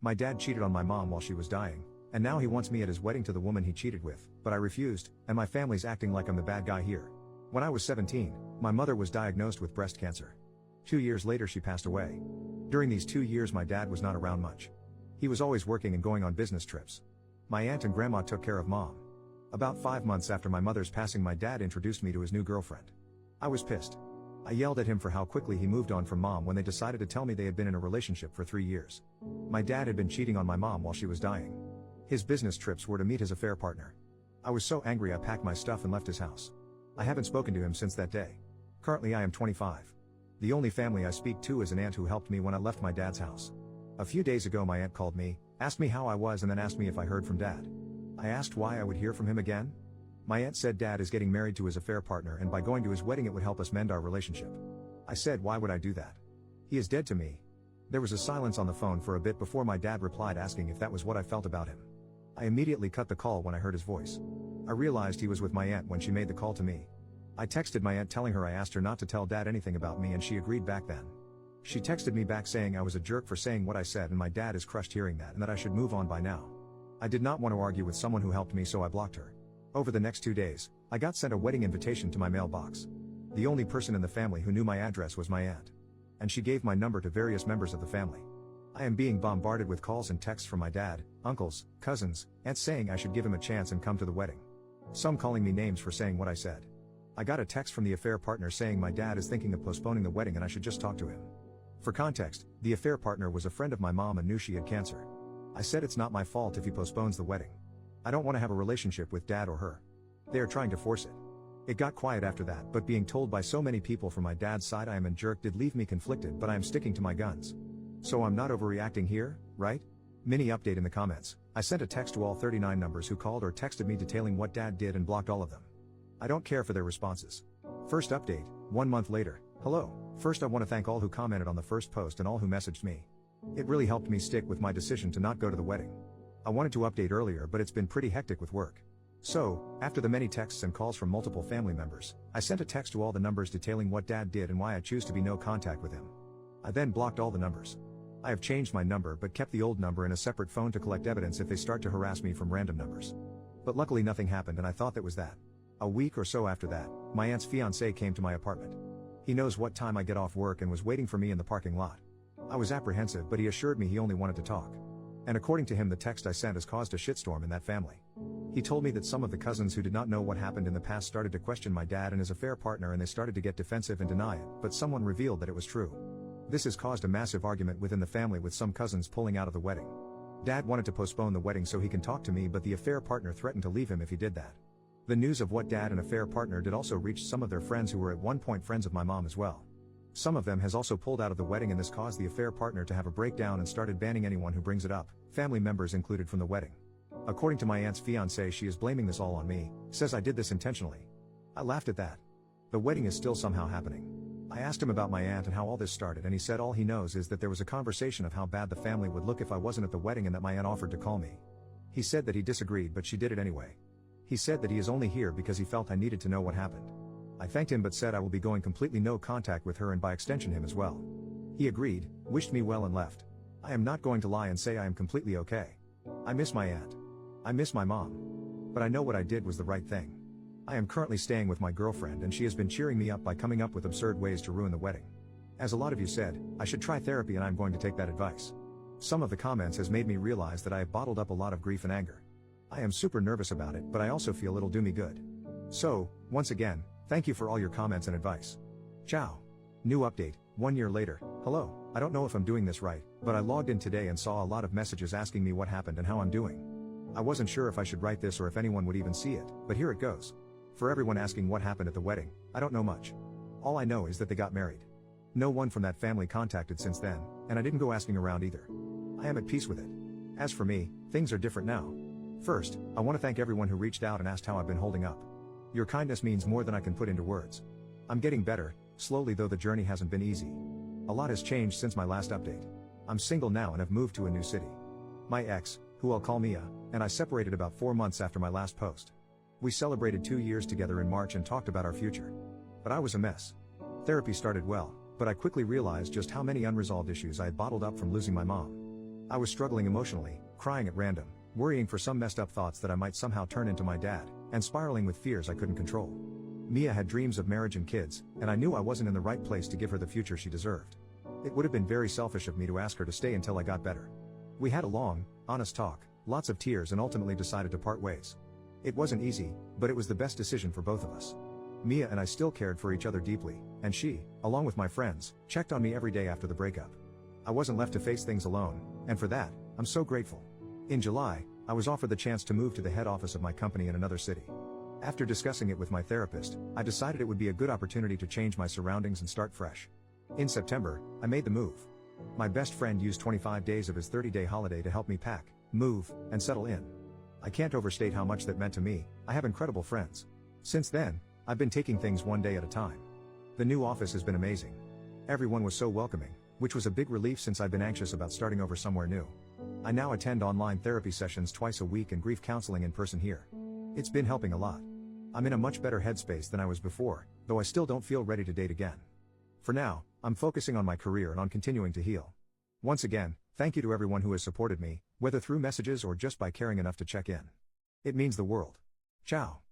My dad cheated on my mom while she was dying, and now he wants me at his wedding to the woman he cheated with, but I refused, and my family's acting like I'm the bad guy here. When I was 17, my mother was diagnosed with breast cancer. 2 years later she passed away. During these 2 years my dad was not around much. He was always working and going on business trips. My aunt and grandma took care of mom. About 5 months after my mother's passing my dad introduced me to his new girlfriend. I was pissed. I yelled at him for how quickly he moved on from mom when they decided to tell me they had been in a relationship for 3 years. My dad had been cheating on my mom while she was dying. His business trips were to meet his affair partner. I was so angry I packed my stuff and left his house. I haven't spoken to him since that day. Currently I am 25. The only family I speak to is an aunt who helped me when I left my dad's house. A few days ago my aunt called me, asked me how I was and then asked me if I heard from dad. I asked why I would hear from him again. My aunt said dad is getting married to his affair partner and by going to his wedding it would help us mend our relationship. I said why would I do that? He is dead to me. There was a silence on the phone for a bit before my dad replied asking if that was what I felt about him. I immediately cut the call when I heard his voice. I realized he was with my aunt when she made the call to me. I texted my aunt telling her I asked her not to tell dad anything about me and she agreed back then. She texted me back saying I was a jerk for saying what I said and my dad is crushed hearing that and that I should move on by now. I did not want to argue with someone who helped me so I blocked her. Over the next 2 days, I got sent a wedding invitation to my mailbox. The only person in the family who knew my address was my aunt. And she gave my number to various members of the family. I am being bombarded with calls and texts from my dad, uncles, cousins, aunts saying I should give him a chance and come to the wedding. Some calling me names for saying what I said. I got a text from the affair partner saying my dad is thinking of postponing the wedding and I should just talk to him. For context, the affair partner was a friend of my mom and knew she had cancer. I said it's not my fault if he postpones the wedding. I don't want to have a relationship with dad or her. They are trying to force it. It got quiet after that, but being told by so many people from my dad's side I am a jerk did leave me conflicted, but I am sticking to my guns. So I'm not overreacting here, right? Mini update in the comments. I sent a text to all 39 numbers who called or texted me detailing what dad did and blocked all of them. I don't care for their responses. First update, 1 month later. Hello. First I want to thank all who commented on the first post and all who messaged me. It really helped me stick with my decision to not go to the wedding. I wanted to update earlier but it's been pretty hectic with work. So, after the many texts and calls from multiple family members, I sent a text to all the numbers detailing what dad did and why I choose to be no contact with him. I then blocked all the numbers. I have changed my number but kept the old number in a separate phone to collect evidence if they start to harass me from random numbers. But luckily nothing happened and I thought that was that. A week or so after that, my aunt's fiancé came to my apartment. He knows what time I get off work and was waiting for me in the parking lot. I was apprehensive but he assured me he only wanted to talk. And according to him the text I sent has caused a shitstorm in that family. He told me that some of the cousins who did not know what happened in the past started to question my dad and his affair partner and they started to get defensive and deny it, but someone revealed that it was true. This has caused a massive argument within the family with some cousins pulling out of the wedding. Dad wanted to postpone the wedding so he can talk to me but the affair partner threatened to leave him if he did that. The news of what dad and affair partner did also reached some of their friends who were at one point friends of my mom as well. Some of them has also pulled out of the wedding and this caused the affair partner to have a breakdown and started banning anyone who brings it up, family members included from the wedding. According to my aunt's fiancé she is blaming this all on me, says I did this intentionally. I laughed at that. The wedding is still somehow happening. I asked him about my aunt and how all this started and he said all he knows is that there was a conversation of how bad the family would look if I wasn't at the wedding and that my aunt offered to call me. He said that he disagreed but she did it anyway. He said that he is only here because he felt I needed to know what happened. I thanked him but said I will be going completely no contact with her and by extension him as well. He agreed, wished me well and left. I am not going to lie and say I am completely okay. I miss my aunt. I miss my mom. But I know what I did was the right thing. I am currently staying with my girlfriend and she has been cheering me up by coming up with absurd ways to ruin the wedding. As a lot of you said, I should try therapy and I am going to take that advice. Some of the comments has made me realize that I have bottled up a lot of grief and anger. I am super nervous about it but I also feel it'll do me good. So, once again, thank you for all your comments and advice. Ciao. New update, 1 year later. Hello, I don't know if I'm doing this right, but I logged in today and saw a lot of messages asking me what happened and how I'm doing. I wasn't sure if I should write this or if anyone would even see it, but here it goes. For everyone asking what happened at the wedding, I don't know much. All I know is that they got married. No one from that family contacted since then, and I didn't go asking around either. I am at peace with it. As for me, things are different now. First, I want to thank everyone who reached out and asked how I've been holding up. Your kindness means more than I can put into words. I'm getting better, slowly though the journey hasn't been easy. A lot has changed since my last update. I'm single now and have moved to a new city. My ex, who I'll call Mia, and I separated about 4 months after my last post. We celebrated 2 years together in March and talked about our future. But I was a mess. Therapy started well, but I quickly realized just how many unresolved issues I had bottled up from losing my mom. I was struggling emotionally, crying at random, worrying for some messed up thoughts that I might somehow turn into my dad, and spiraling with fears I couldn't control. Mia had dreams of marriage and kids, and I knew I wasn't in the right place to give her the future she deserved. It would have been very selfish of me to ask her to stay until I got better. We had a long, honest talk, lots of tears, and ultimately decided to part ways. It wasn't easy, but it was the best decision for both of us. Mia and I still cared for each other deeply, and she, along with my friends, checked on me every day after the breakup. I wasn't left to face things alone, and for that, I'm so grateful. In July, I was offered the chance to move to the head office of my company in another city. After discussing it with my therapist, I decided it would be a good opportunity to change my surroundings and start fresh. In September, I made the move. My best friend used 25 days of his 30-day holiday to help me pack, move, and settle in. I can't overstate how much that meant to me. I have incredible friends. Since then, I've been taking things one day at a time. The new office has been amazing. Everyone was so welcoming, which was a big relief since I've been anxious about starting over somewhere new. I now attend online therapy sessions twice a week and grief counseling in person here. It's been helping a lot. I'm in a much better headspace than I was before, though I still don't feel ready to date again. For now, I'm focusing on my career and on continuing to heal. Once again, thank you to everyone who has supported me, whether through messages or just by caring enough to check in. It means the world. Ciao.